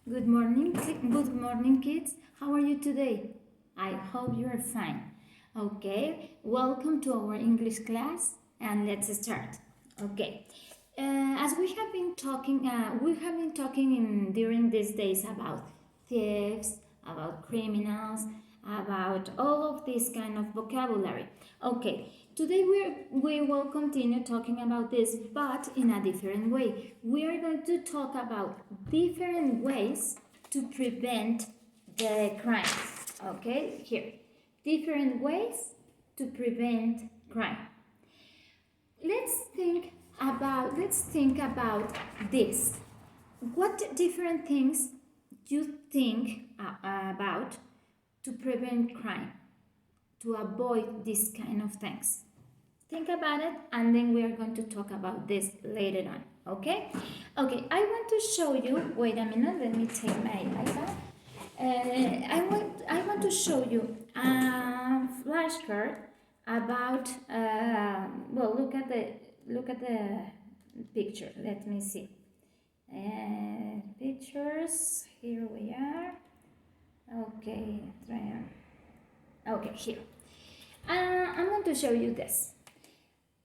Good morning, kids. How are you today? I hope you are fine. Okay, welcome to our English class, and let's start. Okay, as we have been talking during these days about thieves, about criminals, about all of this kind of vocabulary. Okay, today we will continue talking about this, but in a different way. We are going to talk about different ways to prevent the crimes. Okay, here, different ways to prevent crime. Let's think about this. What different things do you think about to prevent crime, to avoid these kind of things? Think about it, and then we are going to talk about this later on. Okay, I want to show you, wait a minute, let me take my iPad. I want to show you a flashcard about look at the picture. Let me see. Pictures, here we are. Okay, okay, here. I'm going to show you this.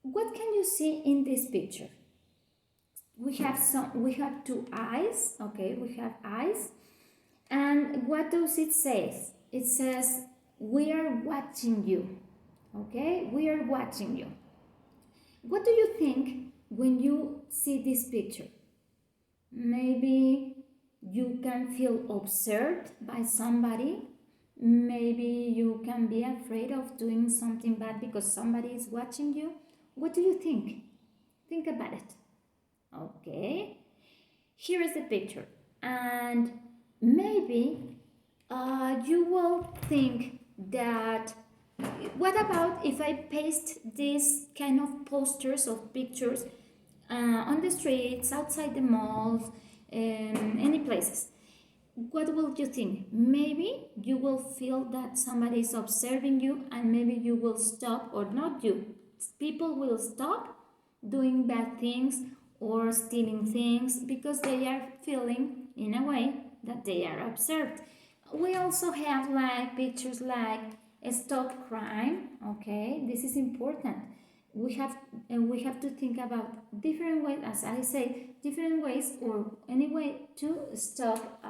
What can you see in this picture? We have two eyes. Okay, we have eyes. And what does it say? It says, we are watching you. Okay, we are watching you. What do you think when you see this picture? Maybe you can feel observed by somebody. Maybe you can be afraid of doing something bad because somebody is watching you. What do you think? Think about it. Okay, here is the picture, and maybe you will think that, what about if I paste this kind of posters of pictures on the streets, outside the malls, any places? What will you think? Maybe you will feel that somebody is observing you, and maybe you will stop, or not you. People will stop doing bad things or stealing things because they are feeling, in a way, that they are observed. We also have pictures like stop crime. Okay, this is important. We have to think about different ways, as I say, different ways or any way to stop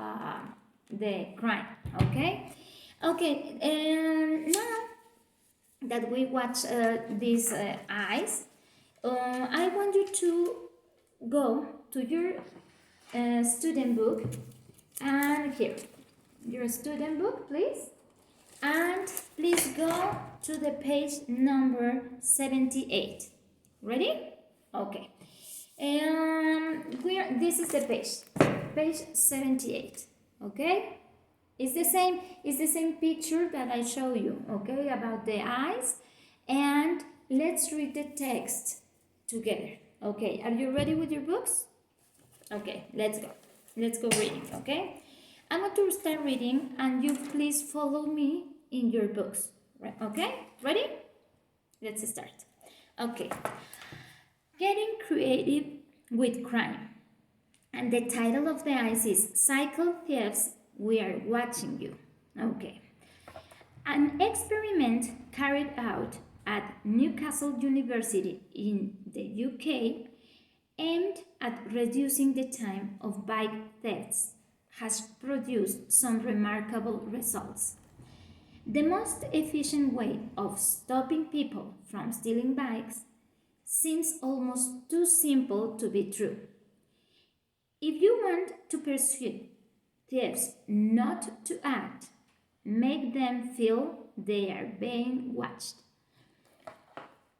the crime. Okay, and now that we watch these eyes, I want you to go to your student book, and here, your student book, please, and please go to the page number 78. Ready? Okay. This is the page 78. Okay? It's the same picture that I show you, okay, about the eyes. And let's read the text together. Okay, are you ready with your books? Okay, let's go. Let's go reading, okay? I'm going to start reading, and you please follow me in your books. Okay, ready? Let's start. Okay, getting creative with crime. And the title of the eyes is Cycle Thieves, We Are Watching You. Okay. An experiment carried out at Newcastle University in the UK aimed at reducing the time of bike thefts has produced some remarkable results. The most efficient way of stopping people from stealing bikes seems almost too simple to be true. If you want to persuade thieves not to act, make them feel they are being watched.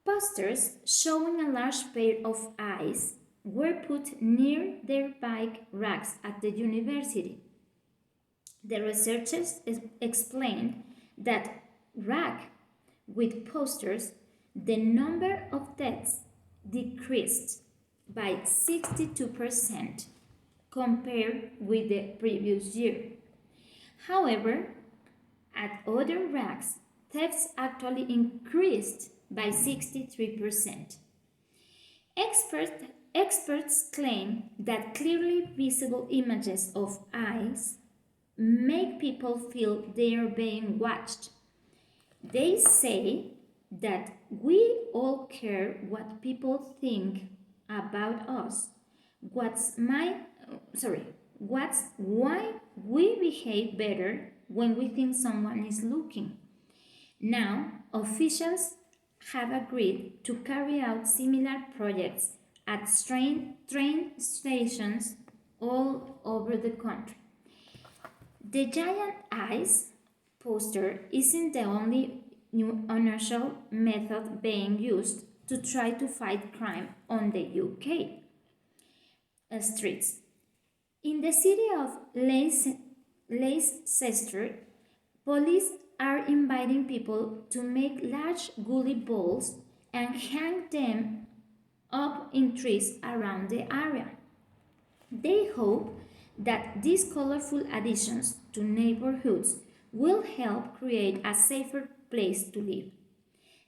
Posters showing a large pair of eyes were put near their bike racks at the university. The researchers explained that rack with posters, the number of deaths decreased by 62% compared with the previous year. However, at other racks, thefts actually increased by 63%. Experts Experts claim that clearly visible images of eyes make people feel they are being watched. They say that we all care what people think about us. What's my what's why we behave better when we think someone is looking. Now, officials have agreed to carry out similar projects at train stations all over the country. The giant eyes poster isn't the only new unusual method being used to try to fight crime on the UK streets. In the city of Leicester, police are inviting people to make large gully balls and hang them up in trees around the area. They hope that these colorful additions to neighborhoods will help create a safer place to live.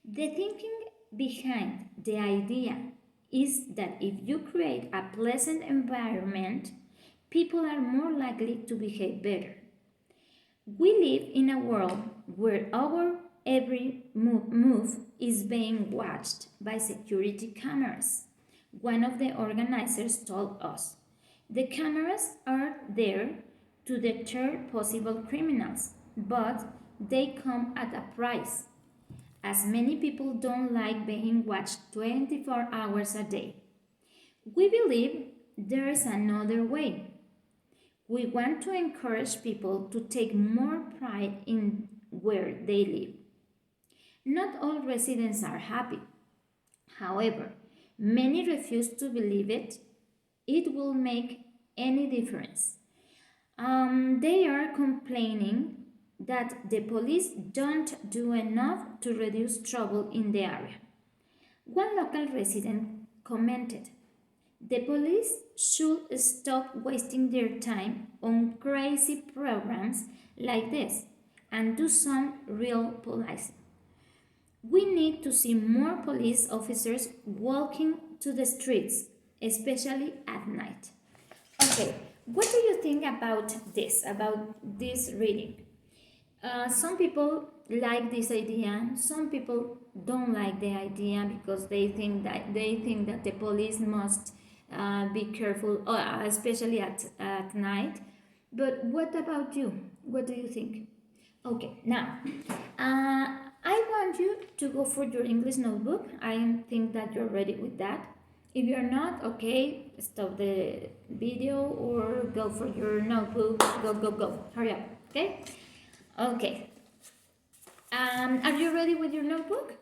The thinking behind the idea is that if you create a pleasant environment, people are more likely to behave better. We live in a world where our every move is being watched by security cameras. One of the organizers told us the cameras are there to deter possible criminals, but they come at a price, as many people don't like being watched 24 hours a day. We believe there's another way. We want to encourage people to take more pride in where they live. Not all residents are happy. However, many refuse to believe it will make any difference. They are complaining that the police don't do enough to reduce trouble in the area. One local resident commented, the police should stop wasting their time on crazy programs like this and do some real policing. We need to see more police officers walking to the streets, especially at night. Okay, what do you think about this reading? Some people like this idea. Some people don't like the idea because they think that the police must be careful, especially at night. But what about you? What do you think? Okay, now I want you to go for your English notebook. I think that you're ready with that. If you're not, okay, stop the video or go for your notebook. Go. Hurry up, okay? Okay. Are you ready with your notebook?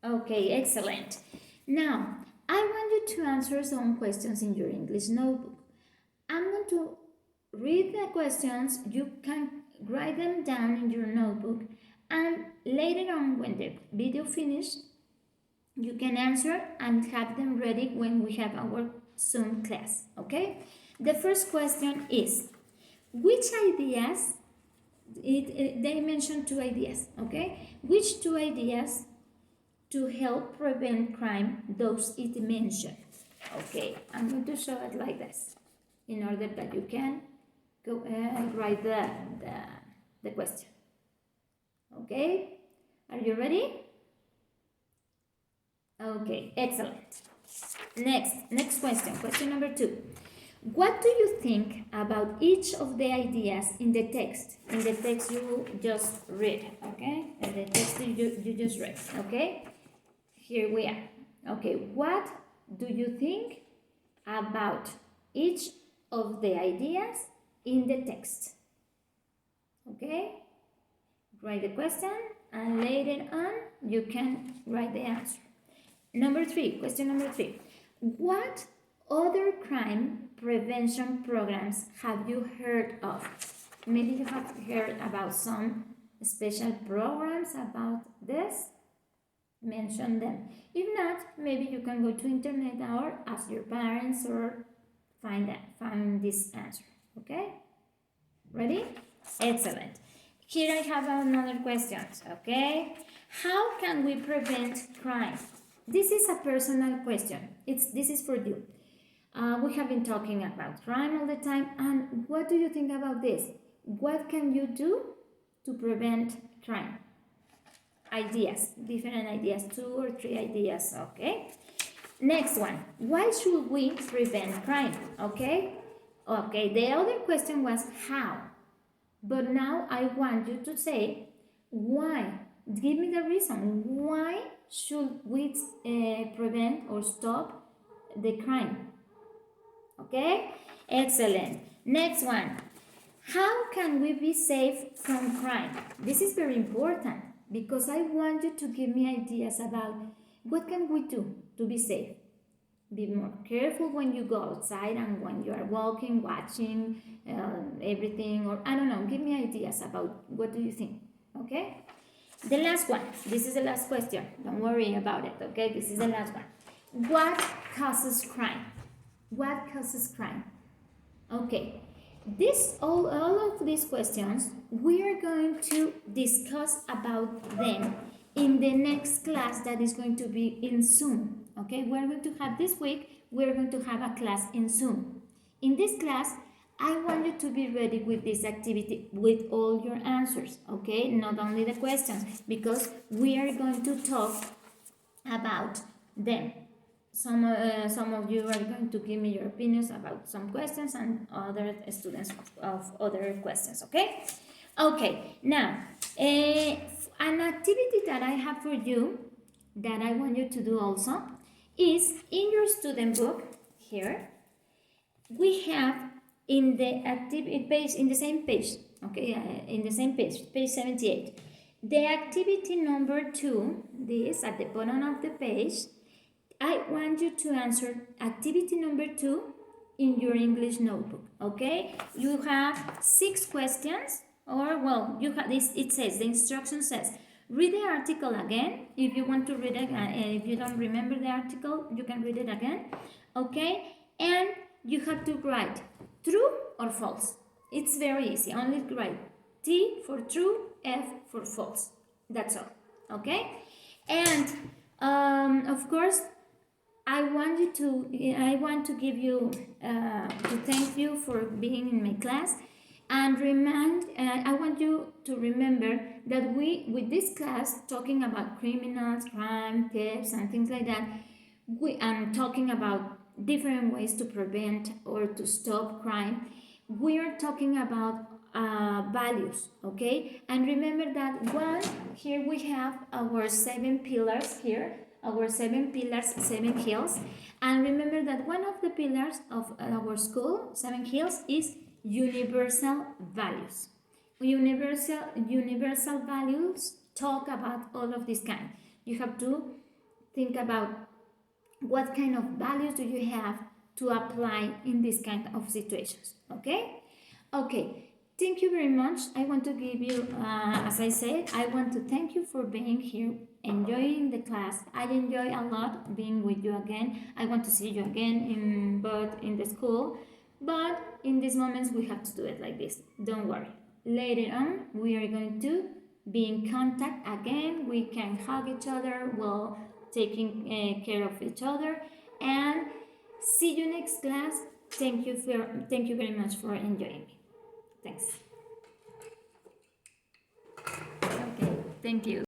Okay, excellent. Now, I want you to answer some questions in your English notebook. I'm going to read the questions. You can write them down in your notebook, and later on, when the video finishes, you can answer and have them ready when we have our Zoom class, okay? The first question is, which ideas, they mentioned two ideas, okay? Which two ideas to help prevent crime those it mentioned? Okay, I'm going to show it like this in order that you can go and write the question. Okay, are you ready? Okay, excellent. Next question, question number 2. What do you think about each of the ideas in the text? In the text you just read, okay? In the text you just read, okay? Here we are. Okay, what do you think about each of the ideas in the text? Okay? Write the question and later on you can write the answer. Question number 3. What other crime prevention programs have you heard of? Maybe you have heard about some special programs about this. Mention them. If not, maybe you can go to internet or ask your parents or find this answer. Okay? Ready? Excellent. Here I have another question. Okay? How can we prevent crime? This is a personal question. This is for you. We have been talking about crime all the time, and what do you think about this? What can you do to prevent crime? Ideas, different ideas, 2 or 3 ideas, okay? Next one, why should we prevent crime? Okay, the other question was how, but now I want you to say why. Give me the reason. Why should we prevent or stop the crime? Okay, excellent. Next one, how can we be safe from crime? This is very important because I want you to give me ideas about what can we do to be safe. Be more careful when you go outside and when you are walking, watching everything, or I don't know, give me ideas about what do you think, okay? The last one, this is the last question, don't worry about it, okay? This is the last one. What causes crime? What causes crime? Okay, all of these questions, we are going to discuss about them in the next class that is going to be in Zoom. Okay, we're going to have this week, we're going to have a class in Zoom. In this class, I want you to be ready with this activity with all your answers, okay? Not only the questions, because we are going to talk about them. Some of you are going to give me your opinions about some questions and other students of other questions, okay? Okay, now, an activity that I have for you that I want you to do also is in your student book here, we have in the activity page, in the same page, okay, in the same page 78, the activity number 2, this at the bottom of the page, I want you to answer activity number 2 in your English notebook, okay? You have 6 questions, or well, you have this, it says, the instruction says, read the article again. If you want to read it, if you don't remember the article, you can read it again, okay? And you have to write true or false. It's very easy, only write T for true, F for false. That's all, okay? And of course, I want to give you, to thank you for being in my class, and I want you to remember that with this class, talking about criminals, crime, thefts, and things like that, and talking about different ways to prevent or to stop crime, we are talking about values, okay? And remember that here we have our 7 pillars here, our 7 pillars, 7 hills. And remember that one of the pillars of our school, 7 hills, is universal values. Universal values talk about all of this kind. You have to think about what kind of values do you have to apply in this kind of situations, okay? Okay, thank you very much. I want to give you, as I said, I want to thank you for being here, enjoying the class. I enjoy a lot being with you again. I want to see you again in the school, but in these moments we have to do it like this. Don't worry. Later on, we are going to be in contact again. We can hug each other while taking care of each other, and see you next class. Thank you very much for enjoying me. Thanks. Okay, thank you.